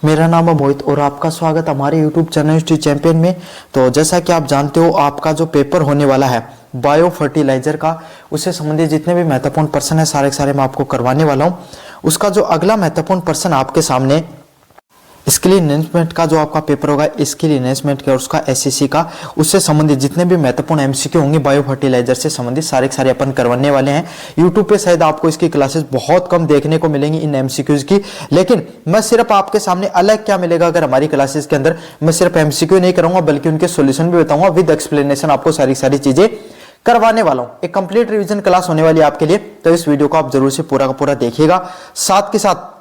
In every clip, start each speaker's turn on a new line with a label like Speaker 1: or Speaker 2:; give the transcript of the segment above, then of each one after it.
Speaker 1: मेरा नाम है मोहित और आपका स्वागत हमारे YouTube चैनल हिस्ट्री चैंपियन में। तो जैसा कि आप जानते हो, आपका जो पेपर होने वाला है बायो फर्टिलाइजर का, उससे संबंधित जितने भी महत्वपूर्ण प्रश्न है सारे के सारे मैं आपको करवाने वाला हूं। उसका जो अगला महत्वपूर्ण प्रश्न आपके सामने स्किल एनहेंसमेंट का जो आपका पेपर होगा, स्किल एनहेंसमेंट का और उसका एसएससी का, उससे संबंधित जितने भी महत्वपूर्ण एमसीक्यू होंगे बायो फर्टिलाइजर से संबंधित सारे के सारे अपन करवाने वाले हैं। यूट्यूब पे शायद आपको इसकी क्लासेस बहुत कम देखने को मिलेंगी इन एमसीक्यूज की, लेकिन मैं सिर्फ आपके सामने अलग क्या मिलेगा अगर हमारी क्लासेस के अंदर मैं सिर्फ एमसीक्यू नहीं करूंगा बल्कि उनके सोल्यूशन भी बताऊंगा विद एक्सप्लेनेशन, आपको सारी सारी चीजें करवाने वाला हूं। एक कंप्लीट रिवीजन क्लास होने वाली है आपके लिए, तो इस वीडियो को आप जरूर से पूरा का पूरा देखिएगा। साथ के साथ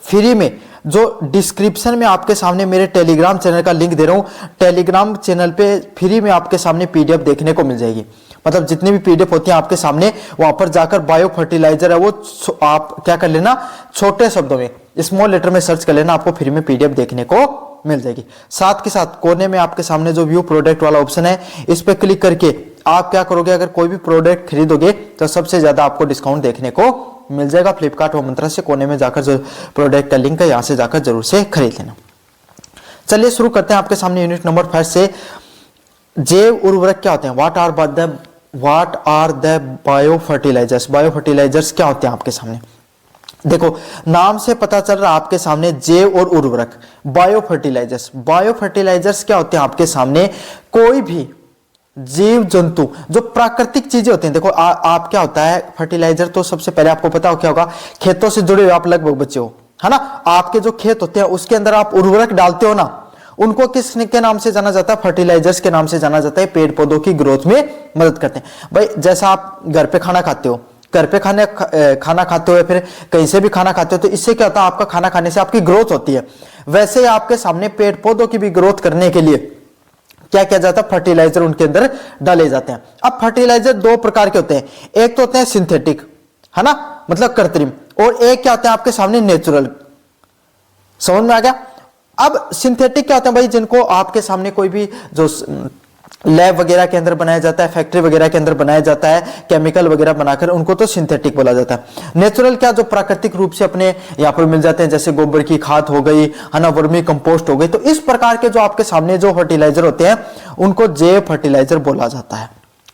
Speaker 1: फ्री में जो डिस्क्रिप्शन में आपके सामने मेरे टेलीग्राम चैनल का लिंक दे रहा हूं, टेलीग्राम चैनल पे फ्री में आपके सामने पीडीएफ देखने को मिल जाएगी। मतलब जितनी भी पीडीएफ होती है आपके सामने, वहां पर जाकर बायो फर्टिलाइजर है वो आप क्या कर लेना, छोटे शब्दों में स्मॉल लेटर में सर्च कर लेना, आपको फ्री में पीडीएफ देखने को मिल जाएगी। साथ के साथ कोने में आपके सामने जो व्यू प्रोडक्ट वाला ऑप्शन है, इस पर क्लिक करके आप क्या करोगे, अगर कोई भी प्रोडक्ट खरीदोगे तो सबसे ज्यादा आपको डिस्काउंट देखने को मिल जाएगा। फ्लिपकार्ट और मंत्रा से कोने में जाकर जो प्रोडक्ट का लिंक है यहां से जाकर जरूर से खरीद लेना। चलिए शुरू करते हैं आपके सामने यूनिट नंबर 5 से। जैव उर्वरक क्या होते हैं, what are the bio fertilisers. Bio fertilisers क्या होते हैं आपके सामने देखो, नाम से पता चल रहा है आपके सामने जैव और उर्वरक, बायो फर्टिलाइजर्स। बायो फर्टिलाइजर्स क्या होते हैं आपके सामने, कोई भी जीव जंतु जो प्राकृतिक चीजें होती हैं। देखो आप क्या होता है फर्टिलाइजर, तो सबसे पहले आपको पता हो क्या होगा, खेतों से जुड़े हुए आप लगभग बच्चे हो, है ना। आपके जो खेत होते हैं उसके अंदर आप उर्वरक डालते हो ना, उनको किस के नाम से जाना जाता है, फर्टिलाइजर्स के नाम से जाना जाता है। पेड़ पौधों की ग्रोथ में मदद करते हैं। भाई जैसा आप घर पे खाना खाते हो, घर पे खाना खाते हो या फिर कहीं से भी खाना खाते हो, तो इससे क्या होता है, आपका खाना खाने से आपकी ग्रोथ होती है। वैसे ही आपके सामने पेड़ पौधों की भी ग्रोथ करने के लिए क्या किया जाता है, फर्टिलाइजर उनके अंदर डाले जाते हैं। अब फर्टिलाइजर दो प्रकार के होते हैं, एक तो होते हैं सिंथेटिक, है ना, मतलब कृत्रिम, और एक क्या होते हैं आपके सामने नेचुरल। समझ में आ गया। अब सिंथेटिक क्या होते हैं भाई, जिनको आपके सामने कोई भी जो लैब वगैरह के अंदर बनाया जाता है, फैक्ट्री वगैरह के अंदर बनाया जाता है, केमिकल वगैरह बनाकर, उनको तो सिंथेटिक बोला जाता है। नेचुरल क्या, जो प्राकृतिक रूप से अपने यहाँ पर मिल जाते हैं, जैसे गोबर की खाद हो गई, है ना, वर्मी कंपोस्ट हो गई। तो इस प्रकार के जो आपके सामने जो फर्टिलाइजर होते हैं उनको जैव फर्टिलाइजर बोला जाता है।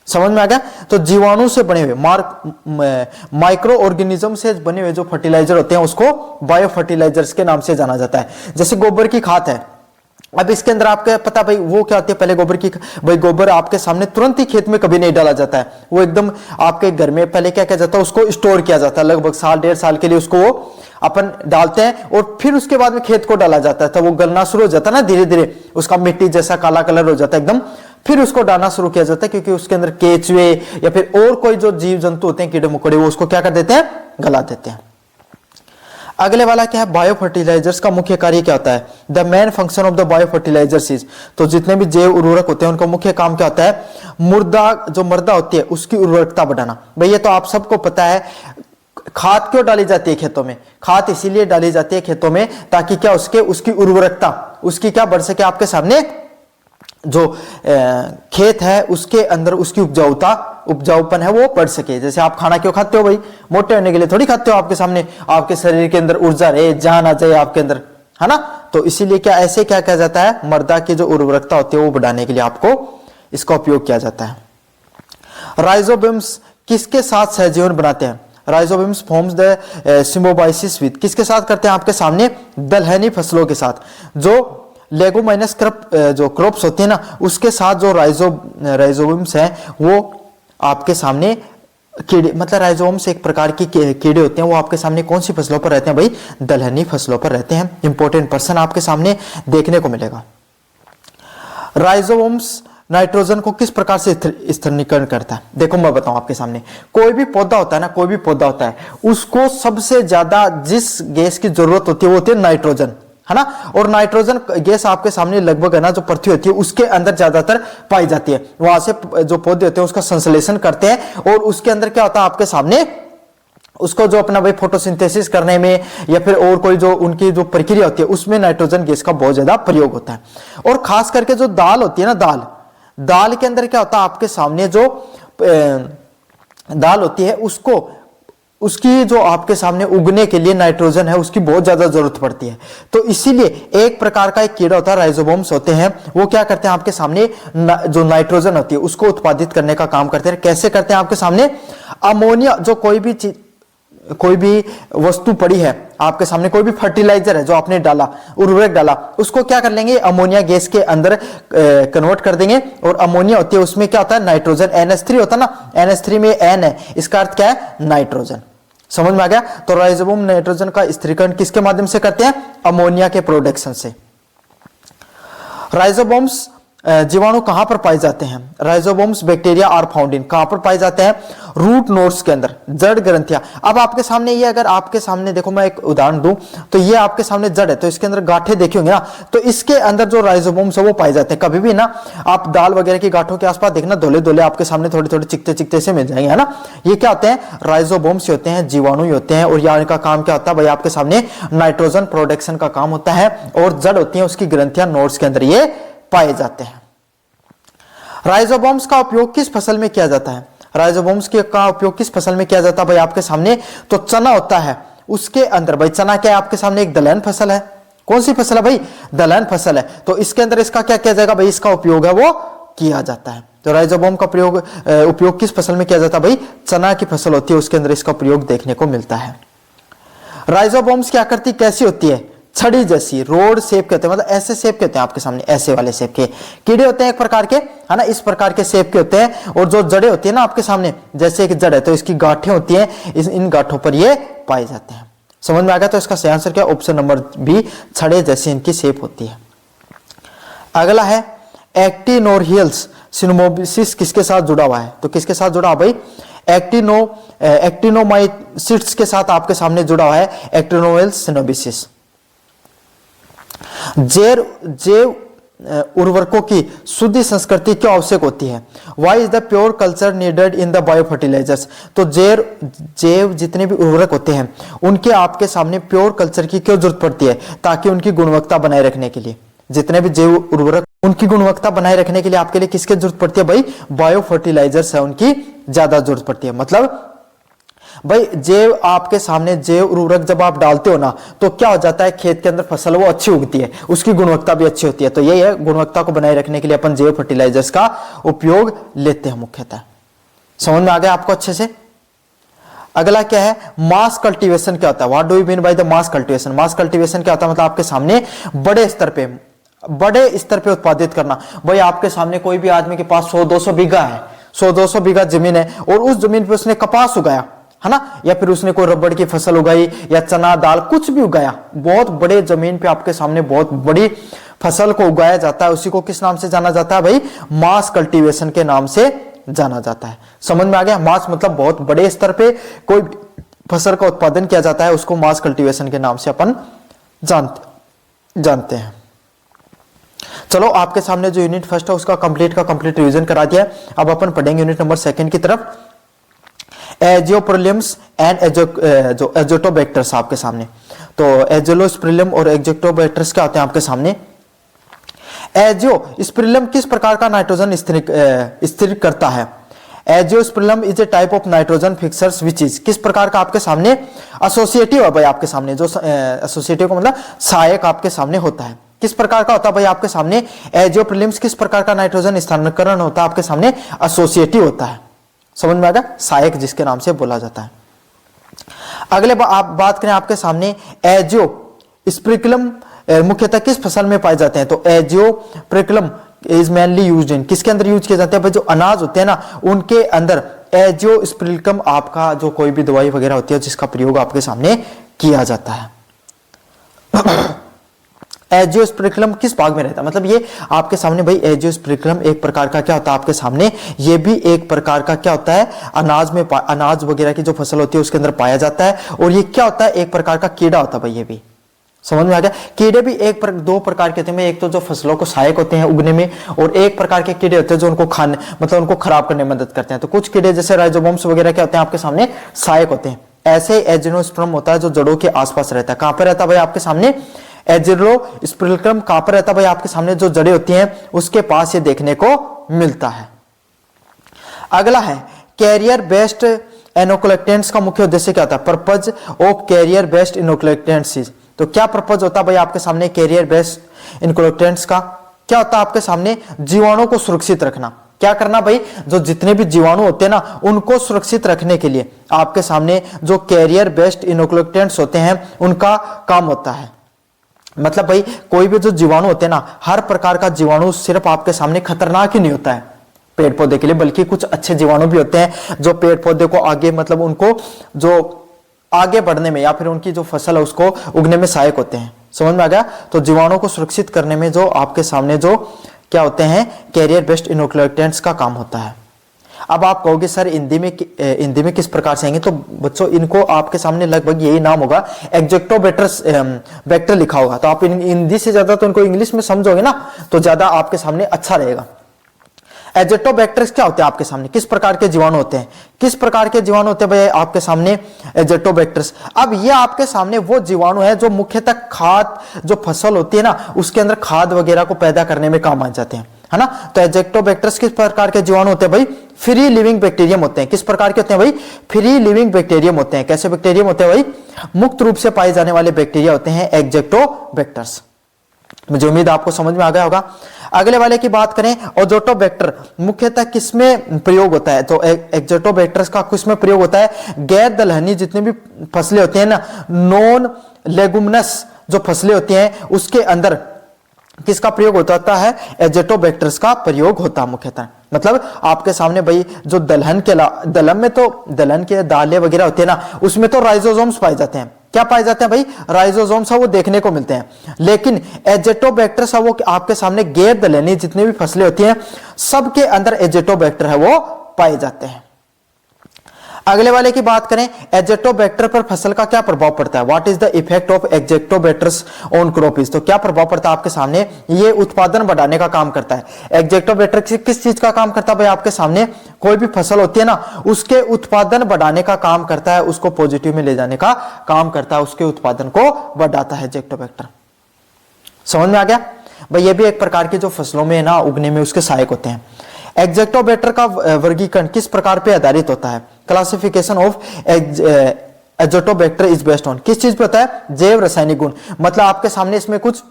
Speaker 1: समझ में आ गया। तो जीवाणु से बने हुए माइक्रो ऑर्गेनिज्म से बने हुए जो फर्टिलाइजर होते हैं उसको बायो फर्टिलाइजर्स के नाम से जाना जाता है। जैसे गोबर की खाद है, अब इसके अंदर आपको पता भाई वो क्या होती है, पहले गोबर की, भाई गोबर आपके सामने तुरंत ही खेत में कभी नहीं डाला जाता है, वो एकदम आपके घर में पहले क्या किया जाता है, उसको स्टोर किया जाता है, लगभग साल डेढ़ साल के लिए उसको वो अपन डालते हैं और फिर उसके बाद में खेत को डाला जाता है। तो वो गलना शुरू हो जाता है ना, धीरे धीरे उसका मिट्टी जैसा काला कलर हो जाता है एकदम, फिर उसको डालना शुरू किया जाता है, क्योंकि उसके अंदर केचुए या फिर और कोई जो जीव जंतु होते हैं, कीड़े मकोड़े, वो उसको क्या कर देते हैं, गला देते हैं। अगले वाला क्या है, बायो फर्टिलाइजर्स का मुख्य कार्य क्या होता है, the main function of the bio fertilisers is. तो जितने भी जैव उर्वरक होते हैं उनका मुख्य काम क्या होता है, मृदा होती है उसकी उर्वरकता बढ़ाना। भाई ये तो आप सबको पता है। खाद क्यों डाली जाती है खेतों में, खाद इसीलिए डाली जाती है खेतों में ताकि क्या उसकी उर्वरकता उसकी क्या बढ़ सके, आपके सामने जो खेत है उसके अंदर उसकी उपजाऊपन है वो बढ़ सके। जैसे आप खाना क्यों खाते हो भाई, मोटे होने के लिए थोड़ी खाते हो, आपके सामने आपके शरीर के अंदर ऊर्जा रहे, जान आ जाए आपके अंदर, है ना। तो इसीलिए क्या ऐसे क्या किया जाता है, मृदा की जो उर्वरकता होती है वो बढ़ाने के लिए आपको इसका उपयोग किया जाता है। राइजोबियम्स किसके साथ सहजीवन बनाते हैं, राइजोबियम्स फॉर्म्स द सिम्बायोसिस विद, किसके साथ करते हैं आपके सामने, दलहनी फसलों के साथ। जो लेगुमिनस जो क्रॉप्स होती है ना, उसके साथ जो राइजोबियम्स हैं वो आपके सामने कीड़े, मतलब राइजोम्स एक प्रकार की कीड़े होते हैं, वो आपके सामने कौन सी फसलों पर रहते हैं भाई, दलहनी फसलों पर रहते हैं। इंपॉर्टेंट पर्सन आपके सामने देखने को मिलेगा। राइजोम्स नाइट्रोजन को किस प्रकार से स्थिरीकरण करता है, देखो मैं बताऊं आपके सामने। कोई भी पौधा होता है ना, कोई भी पौधा होता है, उसको सबसे ज्यादा जिस गैस की जरूरत होती है वो होती है नाइट्रोजन, है ना। और नाइट्रोजन गैस आपके सामने लगभग है ना, जो पृथ्वी होती है उसके अंदर ज्यादातर पाई जाती है। वहां से जो पौधे होते हैं उसका संश्लेषण करते हैं और उसके अंदर क्या होता है आपके सामने, उसको जो अपना भाई फोटोसिंथेसिस करने में या फिर और कोई जो उनकी जो प्रक्रिया होती है उसमें नाइट्रोजन गैस का बहुत ज्यादा प्रयोग होता है। और खास करके जो दाल होती है ना, दाल के अंदर क्या होता है आपके सामने, जो दाल होती है उसको उसकी जो आपके सामने उगने के लिए नाइट्रोजन है उसकी बहुत ज्यादा जरूरत पड़ती है। तो इसीलिए एक प्रकार का एक कीड़ा होता है, राइजोबोम्स होते हैं, वो क्या करते हैं आपके सामने जो नाइट्रोजन होती है उसको उत्पादित करने का काम करते हैं। कैसे करते हैं आपके सामने, अमोनिया, जो कोई भी वस्तु पड़ी है आपके सामने, कोई भी फर्टिलाइजर है जो आपने डाला, उर्वरक डाला, उसको क्या कर लेंगे, अमोनिया गैस के अंदर कन्वर्ट कर देंगे। और अमोनिया होती है उसमें क्या होता है, नाइट्रोजन, NH3 होता है ना, NH3 में N है, इसका अर्थ क्या है, नाइट्रोजन। समझ में आ गया। तो राइजोबोम नाइट्रोजन का स्थिरीकरण किसके माध्यम से करते हैं, अमोनिया के प्रोडक्शन से। राइजोबोम्स जीवाणु कहां पर पाए जाते हैं, राइजोबोम्स बैक्टीरिया आर फाउंड इन, कहां पर पाए जाते हैं, रूट नोड्स के अंदर, जड़ ग्रंथियां। अब आपके सामने ये, अगर आपके सामने देखो मैं एक उदाहरण दूं, तो ये आपके सामने जड़ है, तो इसके अंदर गांठें देखी होंगे ना, तो इसके अंदर जो राइजोबोम्स है वो पाए जाते हैं। कभी भी ना आप दाल वगैरह की गांठों के आसपास देखना, धोले धोले आपके सामने थोड़े थोड़े चिकते चिकते से मिल जाएंगे, है ना। ये क्या होते हैं, राइजोबोम्स होते हैं, जीवाणु होते हैं। और यहाँ का काम क्या होता है भाई, आपके सामने नाइट्रोजन प्रोडक्शन का काम होता है। और जड़ होती है, उसकी ग्रंथियां नोड्स के अंदर ये पाए जाते हैं। राइजोबोम्स का उपयोग किस फसल में किया जाता है, राइजोबोम्स का उपयोग किस फसल में किया जाता है भाई आपके सामने, तो चना होता है उसके अंदर। भाई चना क्या है आपके सामने, एक दलहन फसल है। कौन सी फसल है भाई, दलहन फसल है। तो इसके अंदर इसका क्या किया जाएगा भाई, इसका उपयोग है वो किया जाता है। तो राइजोबोम का उपयोग किस फसल में किया जाता है भाई, चना की फसल होती है उसके अंदर इसका प्रयोग देखने को मिलता है। राइजोबोम्स की आकृति कैसी होती है, छड़ी जैसी, रोड शेप के होते हैं, मतलब ऐसे शेप के होते हैं आपके सामने, ऐसे वाले शेप के कीड़े होते हैं एक प्रकार के, है ना, इस प्रकार के शेप के होते हैं। और जो जड़ें होती है ना आपके सामने, जैसे एक जड़ है तो इसकी गांठें होती हैं, इन गांठों पर ये पाए जाते हैं। समझ में आ गया। तो इसका सही आंसर क्या, ऑप्शन नंबर बी, छड़े जैसी इनकी शेप होती है। अगला है एक्टिनोरियल्स सिनोमोबिसिस किसके साथ जुड़ा हुआ है, तो किसके साथ जुड़ा भाई, एक्टिनोमाइसिट्स के साथ आपके सामने जुड़ा हुआ है एक्टिनोरियल्स सिनोबिसिस। जैव उर्वरकों की शुद्ध संस्कृति क्यों आवश्यक होती है, why is the pure culture needed in the bio fertilisers. तो जैव जितने भी उर्वरक होते हैं उनके आपके सामने प्योर कल्चर की क्यों जरूरत पड़ती है, ताकि उनकी गुणवत्ता बनाए रखने के लिए, जितने भी जैव उर्वरक उनकी गुणवत्ता बनाए रखने के लिए आपके लिए किसकी जरूरत पड़ती है भाई, बायो फर्टिलाइजर्स है उनकी ज्यादा जरूरत पड़ती है। मतलब भाई जैव आपके सामने जैव उर्वरक जब आप डालते हो ना, तो क्या हो जाता है, खेत के अंदर फसल वो अच्छी उगती है, उसकी गुणवत्ता भी अच्छी होती है। तो यही है, गुणवत्ता को बनाए रखने के लिए अपन जैव फर्टिलाइजर्स का उपयोग लेते हैं मुख्यतः। समझ में आ गया आपको अच्छे से। अगला क्या है, मास कल्टीवेशन क्या होता है, what do you mean by the mass cultivation. Mass cultivation क्या होता है, मतलब आपके सामने बड़े स्तर पे उत्पादित करना। भाई आपके सामने कोई भी आदमी के पास 100-200 बीघा है, 100-200 बीघा जमीन है, और उस जमीन पे उसने कपास उगाया, है ना, या फिर उसने कोई रबड़ की फसल उगाई, या चना दाल कुछ भी उगाया, बहुत बड़े जमीन पे आपके सामने बहुत बड़ी फसल को उगाया जाता है, उसी को किस नाम से जाना जाता है भाई, मास कल्टीवेशन के नाम से जाना जाता है। समझ में आ गया। मास मतलब बहुत बड़े स्तर पे कोई फसल का उत्पादन किया जाता है, उसको मास कल्टीवेशन के नाम से अपन जानते हैं। चलो आपके सामने जो यूनिट फर्स्ट है उसका कंप्लीट रिवीजन करा दिया है। अब अपन पढ़ेंगे यूनिट नंबर 2 की तरफ, एजियोप्रिलियम्स एंड जो एजोटोबैक्टर्स आपके सामने। तो एजियोस्पिरिलम और एजोटोबैक्टर्स क्या होते हैं आपके सामने। एजियोस्पिरिलम किस प्रकार का नाइट्रोजन स्थिर करता है, Azospirillum is a type of nitrogen fixers which is, किस प्रकार का आपके सामने एसोसिएटिव है भाई, आपके सामने जो एसोसिएटिव का मतलब सहायक आपके सामने होता है, किस प्रकार का होता है भाई आपके सामने, एजियोप्रिलिम्स किस प्रकार का नाइट्रोजन स्थानांतरण होता है आपके सामने, एसोसिएटिव होता है। समझ में आ गया, सहायक जिसके नाम से बोला जाता है। अगले आप बात करें आपके सामने एजियोस्पिरिलम मुख्यतः किस फसल में पाए जाते हैं, तो एजियोस्पिरिलम इज मेनली यूज्ड इन, किसके अंदर यूज किए जाते हैं भाई, जो अनाज होते हैं ना उनके अंदर एजियोस्पिरिलम आपका जो कोई भी दवाई वगैरह होती है जिसका प्रयोग आपके सामने किया जाता है। एजियोस्पिरिलम किस भाग में रहता है, मतलब ये आपके सामने भाई एजियोस्पिरिलम एक प्रकार का क्या होता है आपके सामने, ये भी एक प्रकार का क्या होता है, अनाज वगैरह की जो फसल होती है उसके अंदर पाया जाता है। और ये क्या होता है, एक प्रकार का कीड़ा होता है भाई, ये भी समझ में आ गया। कीड़े भी दो प्रकार के होते हैं, एक तो जो फसलों को सहायक होते हैं उगने में, और एक प्रकार के कीड़े होते हैं जो उनको खाने मतलब उनको खराब करने में मदद करते हैं। तो कुछ कीड़े जैसे राइजोबोम्स वगैरह क्या होते हैं आपके सामने, सहायक होते हैं। ऐसे एजियोस्पिरिलम होता है जो जड़ों के आसपास रहता है। कहां पर रहता है भाई आपके सामने, एजियोस्पिरिलम कहां पर रहता है भाई आपके सामने, जो जड़ें होती हैं उसके पास ये देखने को मिलता है। अगला है कैरियर बेस्ड इनोकुलेटेंट्स का मुख्य उद्देश्य क्या होता है? Purpose of carrier based inoculants. तो क्या पर्पज होता है भाई आपके सामने कैरियर बेस्ड इनोकुलेटेंट्स का? क्या होता है आपके सामने? जीवाणु को सुरक्षित रखना। क्या करना भाई? जो जितने भी जीवाणु होते हैं ना, उनको सुरक्षित रखने के लिए आपके सामने जो कैरियर बेस्ड इनोकुलेटेंट्स होते हैं उनका काम होता है। मतलब भाई कोई भी जो जीवाणु होते हैं ना, हर प्रकार का जीवाणु सिर्फ आपके सामने खतरनाक ही नहीं होता है पेड़ पौधे के लिए, बल्कि कुछ अच्छे जीवाणु भी होते हैं जो पेड़ पौधे को आगे, मतलब उनको जो आगे बढ़ने में या फिर उनकी जो फसल है उसको उगने में सहायक होते हैं। समझ में आ गया? तो जीवाणु को सुरक्षित करने में जो आपके सामने जो क्या होते हैं, कैरियर बेस्ड इनोकुलेटेंट्स का काम होता है। अब आप कहोगे सर हिंदी में किस प्रकार से आएंगे? तो बच्चों इनको आपके सामने लगभग यही नाम होगा, एक्जेक्टोबैक्टर लिखा होगा। तो आप हिंदी से ज्यादा तो इनको इंग्लिश में समझोगे ना, तो ज्यादा आपके सामने अच्छा रहेगा। एजेक्टोबैक्टर्स क्या होते हैं आपके सामने? किस प्रकार के जीवाणु होते हैं? किस प्रकार के जीवाणु होते हैं भाई आपके सामने? एजेक्टोबैक्टर्स। अब ये आपके सामने वो जीवाणु है जो मुख्यतः खाद, जो फसल होती है ना, उसके अंदर खाद वगैरह को पैदा करने में काम आ जाते हैं, है ना। तो एजेक्टोबैक्टर्स किस प्रकार के जीवाणु होते हैं भाई? फ्री लिविंग बैक्टीरियम होते हैं। किस प्रकार के होते हैं भाई? फ्री लिविंग बैक्टीरियम होते हैं। कैसे बैक्टीरियम होते हैं भाई? मुक्त रूप से पाए जाने वाले बैक्टीरिया होते हैं एजेक्टोबैक्टर्स। मुझे उम्मीद आपको समझ में आ गया होगा। अगले वाले की बात करें, एजेक्टोबैक्टर मुख्यतः किसमें प्रयोग होता है? तो एजेक्टोबैक्टर्स का किसमें प्रयोग होता है? गैर दलहनी जितनी भी फसलें होती हैं ना, नॉन लेगुमिनस जो फसलें होती हैं, उसके अंदर किसका प्रयोग होता है? एजेक्टोबैक्टर्स का प्रयोग होता है मुख्यतः। मतलब आपके सामने भाई जो दलहन में तो दलहन के दालें वगैरह होती है ना, उसमें तो राइजोसोम्स पाए जाते हैं। क्या पाए जाते हैं भाई? राइजोसोम्स वो देखने को मिलते हैं। लेकिन एजेक्टोबैक्टर्स वो आपके सामने गैर दलहनी जितनी भी फसलें होती हैं, सबके अंदर एजेक्टोबैक्टर है वो पाए जाते हैं। अगले वाले की बात करें, एजेक्टोबैक्टर पर फसल का क्या प्रभाव पड़ता है? What is the effect of Azotobacters on crop is? तो क्या प्रभाव पड़ता है आपके सामने? ये उत्पादन बढ़ाने का काम करता है। एजेक्टोबैक्टर किस चीज का काम करता है भाई आपके सामने? कोई भी फसल होती है ना, उसके उत्पादन बढ़ाने का काम करता है, उसको पॉजिटिव में ले जाने का काम करता है, उसके उत्पादन को बढ़ाता है एजेक्टोबैक्टर। समझ में आ गया भाई? ये भी एक प्रकार की जो फसलों में ना उगने में उसके सहायक होते हैं। एजेक्टोबैक्टर का वर्गीकरण किस प्रकार पे आधारित होता है? Classification of Azotobacter is based on, किस चीज पे होता है? जैव रासायनिक गुण। मतलब आपके सामने इसमें कुछ,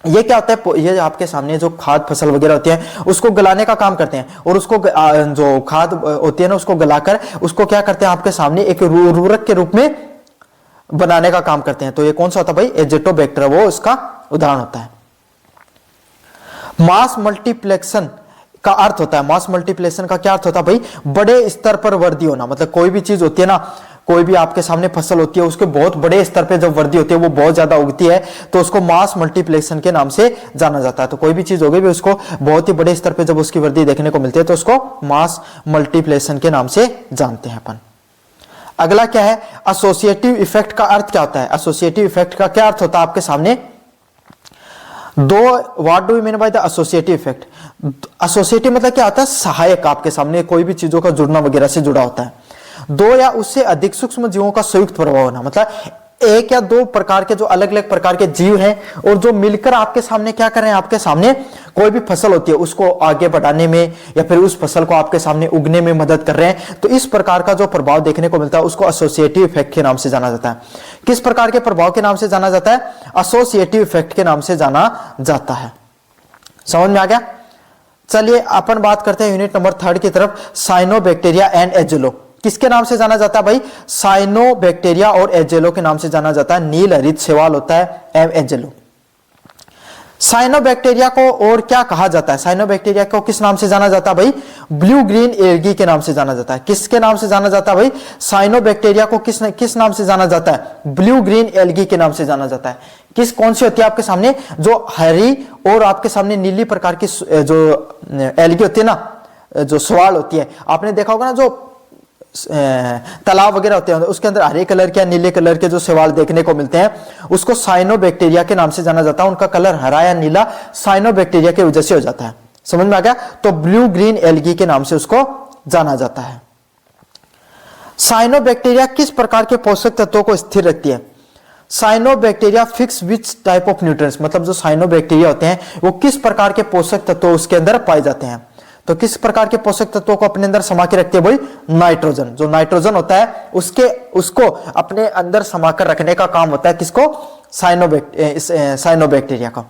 Speaker 1: ये क्या होता है? ये आपके सामने जो खाद फसल वगैरह होती है उसको गलाने का काम करते हैं, और उसको जो खाद होती है ना उसको गलाकर उसको क्या करते हैं आपके सामने एक उर्वरक के रूप में बनाने का काम करते हैं। तो ये कौन सा होता है भाई? एजेक्टोबैक्टर, वो इसका उदाहरण होता है। मास मल्टीप्लेक्शन का अर्थ होता है, मास मल्टीप्लेशन का क्या अर्थ होता है भाई? बड़े स्तर पर वृद्धि होना। मतलब कोई भी चीज होती है ना, कोई भी आपके सामने फसल होती है, उसके बहुत बड़े स्तर पे जब वृद्धि होती है, वो बहुत ज्यादा उगती है, तो उसको मास मल्टीप्लेक्शन के नाम से जाना जाता है। तो कोई भी चीज होगी भी उसको बहुत ही बड़े स्तर पे जब उसकी वृद्धि देखने को मिलती है, तो उसको मास मल्टीप्लेक्शन के नाम से जानते हैं अपन। अगला क्या है? एसोसिएटिव इफेक्ट का अर्थ क्या होता है? एसोसिएटिव इफेक्ट का क्या अर्थ होता है आपके सामने? What do you mean by the associative effect? Associative मतलब क्या होता है? सहायक। आपके सामने कोई भी चीजों का जुड़ना वगैरह से जुड़ा होता है। दो या उससे अधिक सूक्ष्म जीवों का संयुक्त प्रभाव होना, मतलब एक या दो प्रकार के जो अलग अलग प्रकार के जीव हैं और जो मिलकर आपके सामने क्या कर रहे हैं? आपके सामने कोई भी फसल होती है उसको आगे बढ़ाने में या फिर उस फसल को आपके सामने उगने में मदद कर रहे हैं। तो इस प्रकार का जो प्रभाव देखने को मिलता है उसको एसोसिएटिव इफेक्ट के नाम से जाना जाता है। किस प्रकार के प्रभाव के नाम से जाना जाता है? एसोसिएटिव इफेक्ट के नाम से जाना जाता है। समझ में आ गया? चलिए अपन बात करते हैं यूनिट नंबर 3 की तरफ, साइनोबैक्टीरिया एंड एजेलो। किसके नाम से जाना जाता है भाई? साइनोबैक्टीरिया और एजेलो के नाम से जाना जाता है। नील हरित शैवाल होता है एजेलो। साइनोबैक्टीरिया को और क्या कहा जाता है? साइनोबैक्टीरिया को किस नाम से जाना जाता है भाई? ब्लू ग्रीन एल्गी के नाम से जाना जाता है। किसके नाम से जाना जाता है भाई? साइनोबैक्टीरिया को किस नाम से जाना जाता है? ब्लू ग्रीन एल्गी के नाम से जाना जाता है। कौन सी होती है आपके सामने? जो हरी और आपके सामने नीली प्रकार की जो एल्गी होती है ना, जो शैवाल होती है, आपने देखा होगा ना, जो तालाब वगैरह होते हैं उसके अंदर हरे कलर के या नीले कलर के जो शैवाल देखने को मिलते हैं, उसको साइनोबैक्टीरिया के नाम से जाना जाता है। उनका कलर हरा या नीला साइनोबैक्टीरिया की वजह से हो जाता है। समझ में आ गया? तो ब्लू ग्रीन एल्गी के नाम से उसको जाना जाता है। साइनोबैक्टीरिया किस प्रकार के पोषक तत्वों को स्थिर रखती है? Cyanobacteria fix which type of nutrients, मतलब जो साइनोबैक्टीरिया होते हैं वो किस प्रकार के पोषक तत्व उसके अंदर पाए जाते हैं? तो किस प्रकार के पोषक तत्वों को अपने अंदर समा के रखती है भाई? नाइट्रोजन। जो नाइट्रोजन होता है उसको अपने अंदर समा कर रखने का काम होता है किसको? साइनोबैक्टीरिया का।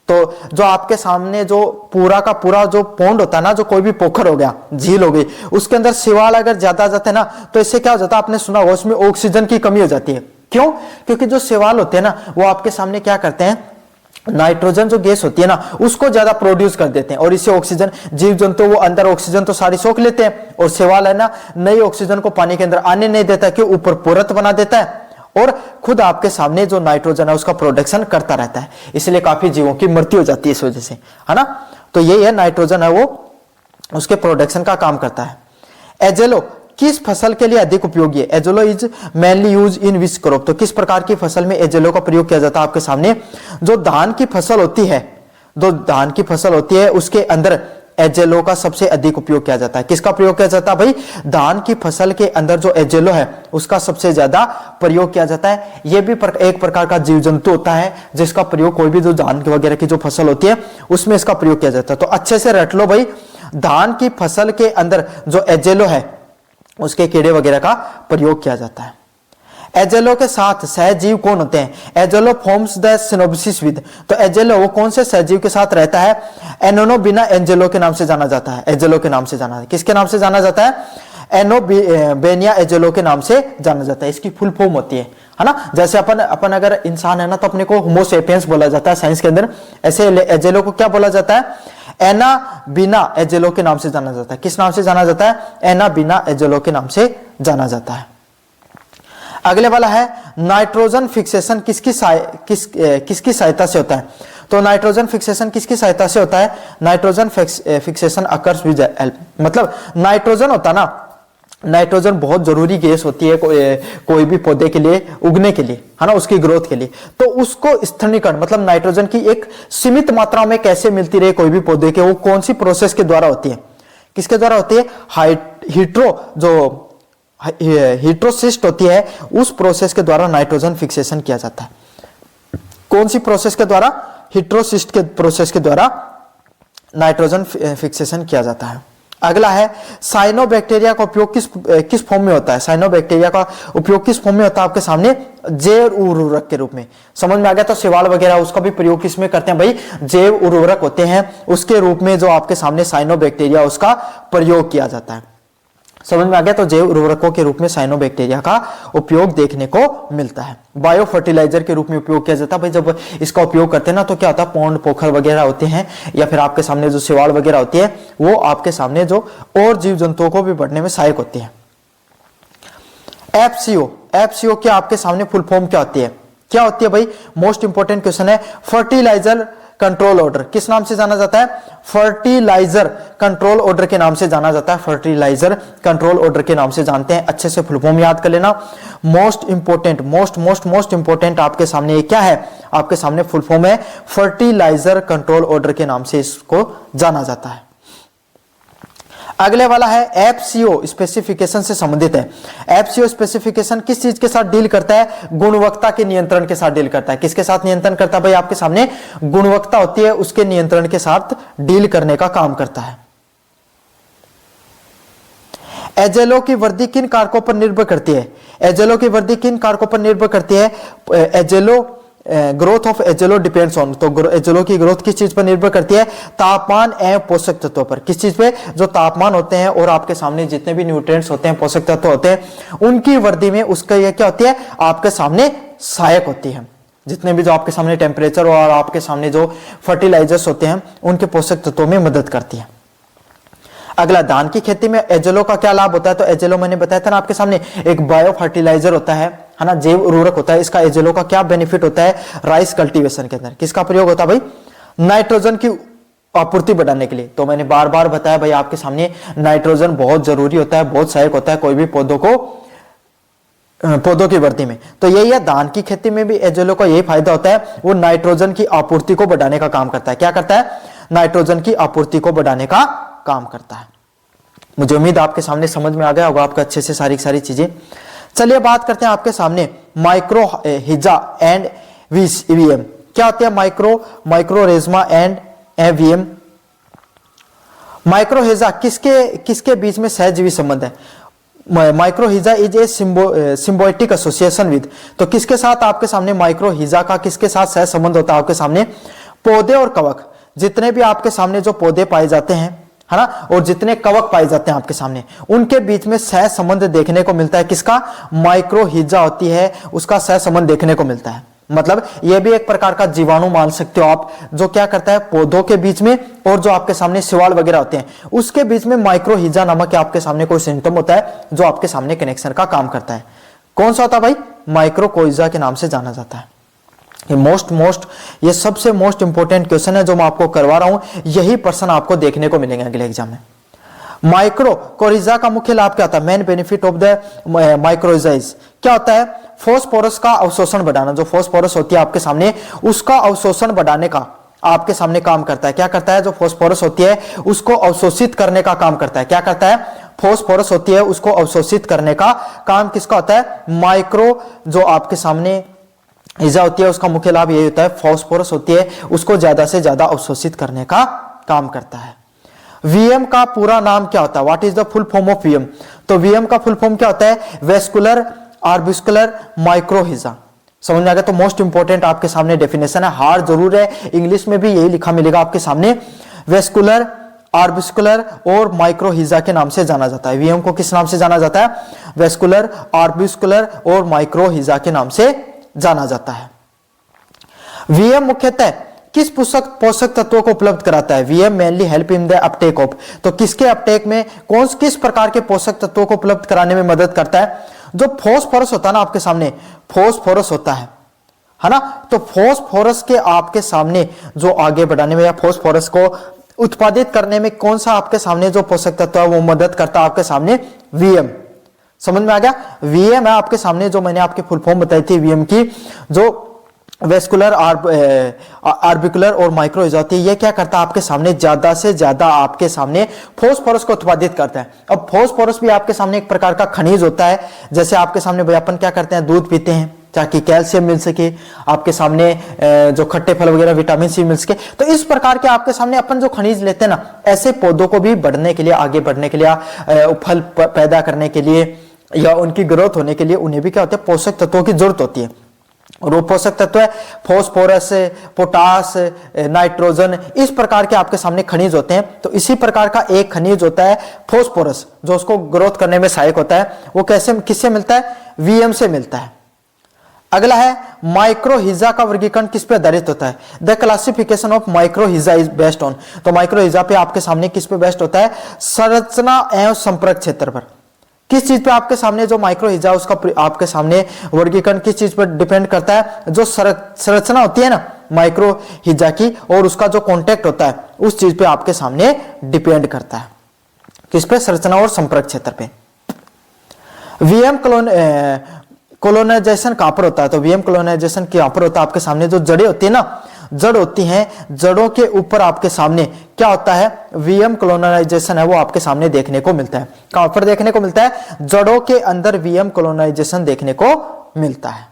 Speaker 1: तो जो आपके सामने जो पूरा का पूरा जो पौंड होता है ना, जो कोई भी पोखर हो गया, झील हो गई, उसके अंदर शैवाल अगर ज्यादा आ जाते हैं ना, तो इससे क्या हो जाता है? आपने सुना होगा उसमें ऑक्सीजन की कमी हो जाती है। क्यों? क्योंकि जो शैवाल होते हैं ना, वो आपके सामने क्या करते हैं? नाइट्रोजन जो गैस होती है ना, उसको ज्यादा प्रोड्यूस कर देते हैं, और इससे ऑक्सीजन, जीव जंतु वो अंदर ऑक्सीजन तो सारी सोख लेते हैं, और शैवाल है ना, नई ऑक्सीजन को पानी के अंदर आने नहीं देता, कि ऊपर परत बना देता है और खुद आपके सामने जो नाइट्रोजन है उसका प्रोडक्शन करता रहता है। इसलिए काफी जीवों की मृत्यु हो जाती है इस वजह से, है ना। तो ये है नाइट्रोजन है, वो उसके प्रोडक्शन का काम करता है। एजेलो किस फसल के लिए अधिक उपयोगी है? Azolla is mainly use in which crop? तो किस प्रकार की फसल में एजेलो का प्रयोग किया जाता है? आपके सामने जो धान की फसल होती है, जो धान की फसल होती है उसके अंदर एजेलो का सबसे अधिक उपयोग किया जाता है। किसका प्रयोग किया जाता है भाई? धान की फसल के अंदर जो एजेलो है उसका सबसे ज्यादा प्रयोग किया जाता है। यह भी एक प्रकार का जीव जंतु होता है जिसका प्रयोग कोई भी जो धान वगैरह की जो फसल होती है उसमें इसका प्रयोग किया जाता है। तो अच्छे से रट लो भाई, धान की फसल के अंदर जो एजेलो है उसके कीड़े वगैरह का प्रयोग किया जाता है। एजेलो के साथ सहजीव कौन होते हैं? एजेलो फॉर्म्स द सिनोबिसिस विद। तो एजेलो वो कौन से सहजीव के साथ रहता है? एनोनोबिना एंजेलो के नाम से जाना जाता है। एजेलो के नाम से जाना है, किसके नाम से जाना जाता है? एनोबेनिया एजेलो के नाम से जाना जाता है। इसकी फुल फॉर्म होती है ना। जैसे अपन अगर इंसान है ना, तो अपने को होमो सेपियंस बोला जाता है साइंस के अंदर, ऐसे एजेलो को क्या बोला जाता है? एनाबिना एजेलो के नाम से जाना जाता है। किस नाम से जाना जाता है? एनाबिना एजेलो के नाम से जाना जाता है। अगले वाला है नाइट्रोजन फिक्सेशन किसकी सहायता से होता है? तो नाइट्रोजन फिक्सेशन किसकी सहायता से होता है? Nitrogen fixation occurs with help. मतलब नाइट्रोजन होता ना, नाइट्रोजन बहुत जरूरी गैस होती है कोई भी पौधे के लिए उगने के लिए, है ना, उसकी ग्रोथ के लिए। तो उसको स्थलीकरण, मतलब नाइट्रोजन की एक सीमित मात्रा में कैसे मिलती रहे कोई भी पौधे के, वो कौन सी प्रोसेस के द्वारा होती है? किसके द्वारा होती है? हीट्रोसिस्ट होती है, उस प्रोसेस के द्वारा नाइट्रोजन फिक्सेशन किया जाता है। कौन सी प्रोसेस के द्वारा? हीट्रोसिस्ट के प्रोसेस के द्वारा नाइट्रोजन फिक्सेशन किया जाता है। अगला है साइनोबैक्टीरिया का उपयोग किस फॉर्म में होता है? साइनोबैक्टीरिया का उपयोग किस फॉर्म में होता है? आपके सामने जैव उर्वरक के रूप में। समझ में आ गया? तो शैवाल वगैरह उसका भी प्रयोग किसमें करते हैं भाई? जैव उर्वरक होते हैं उसके रूप में जो आपके सामने साइनोबैक्टीरिया उसका प्रयोग किया जाता है। समझ में आ गया? तो जैव उर्वरकों के रूप में साइनोबैक्टीरिया का उपयोग देखने को मिलता है। बायो फर्टिलाइजर के रूप में उपयोग किया जाता है भाई। जब इसका उपयोग करते हैं ना, तो क्या होता है? पौंड पोखर वगैरह होते हैं, या फिर आपके सामने जो शैवाल वगैरह होती है, वो आपके सामने जो और जीव जंतुओं को भी बढ़ने में सहायक होती है। एफसीओ क्या आपके सामने फुल फॉर्म क्या होती है? क्या होती है भाई? मोस्ट इंपोर्टेंट क्वेश्चन है। फर्टिलाइजर कंट्रोल ऑर्डर किस नाम से जाना जाता है? फर्टिलाइजर कंट्रोल ऑर्डर के नाम से जाना जाता है। फर्टिलाइजर कंट्रोल ऑर्डर के नाम से जानते हैं। अच्छे से फुल फॉर्म याद कर लेना। मोस्ट इंपोर्टेंट आपके सामने ये क्या है? आपके सामने फुल फॉर्म है फर्टिलाइजर कंट्रोल ऑर्डर के नाम से इसको जाना जाता है। अगले वाला है एफसीओ स्पेसिफिकेशन से संबंधित है। एफसीओ स्पेसिफिकेशन किस चीज के साथ डील करता है? गुणवत्ता के नियंत्रण के साथ डील करता है। किसके साथ नियंत्रण करता है भाई? आपके सामने गुणवत्ता होती है उसके नियंत्रण के साथ डील करने का काम करता है। एजेलो की वृद्धि किन कारकों पर निर्भर करती है? एजेलो की वृद्धि किन कारकों पर निर्भर करती है? एजेलो ग्रोथ ऑफ एजेलो डिपेंड्स ऑन। तो एजेलो की ग्रोथ किस चीज पर निर्भर करती है? तापमान एवं पोषक तत्वों पर। किस चीज पे? जो तापमान होते हैं और आपके सामने जितने भी न्यूट्रिएंट्स होते हैं, पोषक तत्व होते हैं, उनकी वृद्धि में उसका यह क्या होती है? आपके सामने सहायक होती है। जितने भी जो आपके सामने टेम्परेचर और आपके सामने जो फर्टिलाइजर्स होते हैं उनके पोषक तत्वों में मदद करती है। अगला, धान की खेती में एजेलो का क्या लाभ होता है? तो एजेलो मैंने बताया था ना आपके सामने, एक बायो फर्टिलाइजर होता है ना, जैव उर्वरक होता है। इसका एजेलो का क्या बेनिफिट होता है? राइस कल्टीवेशन के अंदर किसका प्रयोग होता है भाई? नाइट्रोजन की आपूर्ति बढ़ाने के लिए। तो मैंने बार बार बताया भाई आपके सामने, नाइट्रोजन बहुत जरूरी होता है, बहुत सहायक होता है कोई भी पौधों की वृद्धि में। तो यही है, धान की खेती में भी एजेलो का यही फायदा होता है, वो नाइट्रोजन की आपूर्ति को बढ़ाने का काम करता है। क्या करता है? नाइट्रोजन की आपूर्ति को बढ़ाने का काम करता है। मुझे उम्मीद आपके सामने समझ में आ गया होगा आपका अच्छे से सारी चीजें। चलिए बात करते हैं आपके सामने माइक्रो हिजा एंड वीएम। क्या होते हैं माइक्रोरेज्मा एंड वीएम? माइक्रोहिजा किसके किसके बीच में सहजीवी संबंध है? Mycorrhiza is a symbiotic association with, तो किसके साथ आपके सामने माइक्रोहिजा का किसके साथ सह संबंध होता है आपके सामने? पौधे और कवक, जितने भी आपके सामने जो पौधे पाए जाते हैं, है ना, और जितने कवक पाए जाते हैं आपके सामने, उनके बीच में सह संबंध देखने को मिलता है। किसका? माइक्रोहिजा होती है उसका सह संबंध देखने को मिलता है। मतलब यह भी एक प्रकार का जीवाणु मान सकते हो आप, जो क्या करता है पौधों के बीच में और जो आपके सामने शिवाल वगैरह होते हैं उसके बीच में माइक्रोहिजा नामक आपके सामने कोई सिम्टम होता है जो आपके सामने कनेक्शन का काम करता है। कौन सा होता है भाई? माइक्रोकोइजा के नाम से जाना जाता है। ये सबसे मोस्ट इंपोर्टेंट क्वेश्चन है जो मैं आपको करवा रहा हूं, यही प्रश्न आपको देखने को मिलेंगे अगले एग्जाम में। माइक्रोकोइजा का मुख्य लाभ क्या होता है? मेन बेनिफिट ऑफ द माइक्रोइजा क्या होता है? फॉस्फोरस का अवशोषण बढ़ाना। जो फॉस्फोरस होती है आपके सामने उसका अवशोषण बढ़ाने का आपके सामने काम करता है। क्या करता है? जो फॉस्फोरस होती है उसको अवशोषित करने का काम करता है। क्या करता है? फॉस्फोरस होती है उसको अवशोषित करने का काम किसका होता है? माइक्रो जो आपके सामने हिजा होती है उसका मुख्य लाभ यही होता है, फॉस्फोरस होती है उसको ज्यादा से ज्यादा अवशोषित करने का काम करता है। वीएम का पूरा नाम क्या होता है? What is the full form of VM? तो वीएम का फुल फॉर्म क्या होता है? Vascular arbuscular माइक्रोहिजा। समझ में आ गया? तो मोस्ट इंपोर्टेंट आपके सामने डेफिनेशन है, हार्ड जरूर है, इंग्लिश में भी यही लिखा मिलेगा आपके सामने, वेस्कुलर आर्बिस्कुलर और माइक्रोहिजा के नाम से जाना जाता है। वीएम को किस नाम से जाना जाता है? वेस्कुलर आर्बिस्कुलर और माइक्रोहिजा के नाम से जाना जाता है। वीएम मुख्यतः किस पोषक तत्वों को उपलब्ध कराता है? VM mainly help in the Uptake of, तो किसके अपटेक में किस प्रकार के पोषक तत्वों को उपलब्ध कराने में मदद करता है? जो फॉस्फोरस होता है ना आपके सामने, फॉस्फोरस होता है ना, तो फॉस्फोरस के आपके सामने जो आगे बढ़ाने में या फॉस्फोरस को उत्पादित करने में कौन सा आपके सामने जो पोषक तत्व है वो मदद करता है आपके सामने? वीएम। समझ में आ गया? वीएम है आपके सामने, जो मैंने आपके फुल फॉर्म बताई थी वीएम की, जो वेस्कुलर आर्बिकुलर और माइक्रोहिजा होती है, ये क्या करता है आपके सामने? ज्यादा से ज्यादा आपके सामने फॉस्फोरस को उत्पादित करता है। अब फॉस्फोरस भी आपके सामने एक प्रकार का खनिज होता है, जैसे आपके सामने भाई अपन क्या करते हैं, दूध पीते हैं ताकि कैल्शियम मिल सके, आपके सामने जो खट्टे फल वगैरह विटामिन सी मिल सके, तो इस प्रकार के आपके सामने अपन जो खनिज लेते हैं ना, ऐसे पौधों को भी बढ़ने के लिए, आगे बढ़ने के लिए, फल पैदा करने के लिए या उनकी ग्रोथ होने के लिए उन्हें भी क्या होता है? पोषक तत्वों की जरूरत होती है। और वो पोषक तत्व है फॉस्फोरस, पोटास, नाइट्रोजन, इस प्रकार के आपके सामने खनिज होते हैं। तो इसी प्रकार का एक खनिज होता है फॉस्फोरस, जो उसको ग्रोथ करने में सहायक होता है। वो कैसे, किससे मिलता है? वीएम से मिलता है। अगला है माइक्रोहिजा का वर्गीकरण किस पे आधारित होता है? The classification of mycorrhiza is based on, तो माइक्रोहिजा पे आपके सामने किस पे बेस्ड होता है? संरचना एवं संपर्क क्षेत्र पर। किस चीज पे आपके सामने जो माइक्रोहिजा उसका आपके सामने वर्गीकरण किस चीज पर डिपेंड करता है? जो संरचना होती है ना माइक्रोहिजा की और उसका जो कांटेक्ट होता है उस चीज पे आपके सामने डिपेंड करता है। किस पे? संरचना और संपर्क क्षेत्र पे। वीएम कोलोनाइजेशन कहां पर होता है? तो वीएम कोलोनाइजेशन कहां पर होता है? आपके सामने जो जड़ें होती है ना, जड़ होती हैं, जड़ों के ऊपर आपके सामने क्या होता है? वीएम कोलोनाइजेशन है वो आपके सामने देखने को मिलता है। कहां पर देखने को मिलता है? जड़ों के अंदर वीएम कोलोनाइजेशन देखने को मिलता है।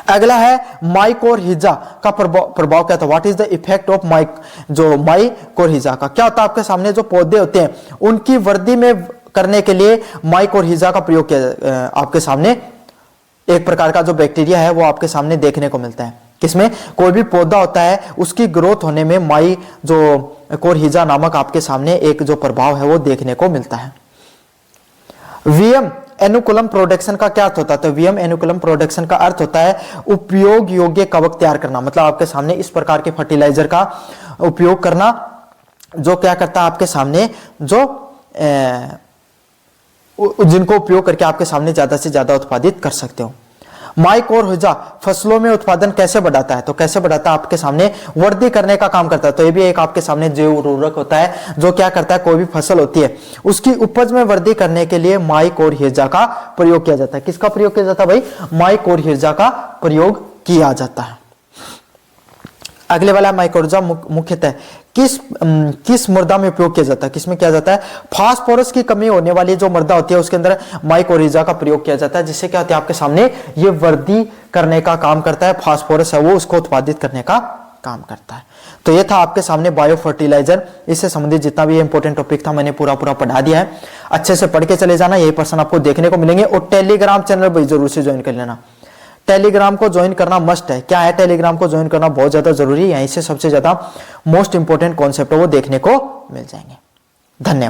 Speaker 1: अगला है माइकोरहिजा का प्रभाव क्या था? What is the effect of mycorrhiza का? क्या होता है आपके सामने जो पौधे होते हैं उनकी वृद्धि में करने के लिए माइकोरहिजा का प्रयोग किया आपके सामने, एक प्रकार का जो बैक्टीरिया है वो आपके सामने देखने को मिलता है। किसमें? कोई भी पौधा होता है उसकी ग्रोथ होने में माइकोरहिजा नामक आपके सामने एक जो प्रभाव है वो देखने को मिलता है। वीएम एनुकुलम प्रोडक्शन का क्या अर्थ होता है? तो वीएम एनुकुलम प्रोडक्शन का अर्थ होता है उपयोग योग्य कवक तैयार करना। मतलब आपके सामने इस प्रकार के फर्टिलाइजर का उपयोग करना जो क्या करता है आपके सामने, जो जिनको उपयोग करके आपके सामने ज्यादा से ज्यादा उत्पादित कर सकते हो। माइकोरहिजा फसलों में उत्पादन कैसे बढ़ाता है? तो कैसे बढ़ाता है? आपके सामने वृद्धि करने का काम करता है। तो ये भी एक आपके सामने जैव उर्वरक होता है जो क्या करता है, कोई भी फसल होती है उसकी उपज में वृद्धि करने के लिए माइकोरहिजा का प्रयोग किया जाता है। किसका प्रयोग किया जाता है भाई? माइकोरहिजा का प्रयोग किया जाता है। अगले वाला माइकोरहिजा मुख्यतः किस मृदा में उपयोग किया जाता है? किसमें किया जाता है? फास्फोरस की कमी होने वाली जो मृदा होती है उसके अंदर माइकोरहिजा का प्रयोग किया जाता है, जिससे क्या होता है आपके सामने ये वृद्धि करने का काम करता है। फास्फोरस है वो उसको उत्पादित करने का काम करता है। तो ये था आपके सामने बायो फर्टिलाइजर, इससे संबंधित जितना भी इंपॉर्टेंट टॉपिक था मैंने पूरा पढ़ा दिया है। अच्छे से पढ़ के चले जाना, यही पर्सन आपको देखने को मिलेंगे। और टेलीग्राम चैनल भी जरूर से ज्वाइन कर लेना। टेलीग्राम को ज्वाइन करना मस्ट है। क्या है, टेलीग्राम को ज्वाइन करना बहुत ज्यादा जरूरी है। यहीं से सबसे ज्यादा मोस्ट इंपोर्टेंट कॉन्सेप्ट है वो देखने को मिल जाएंगे। धन्यवाद।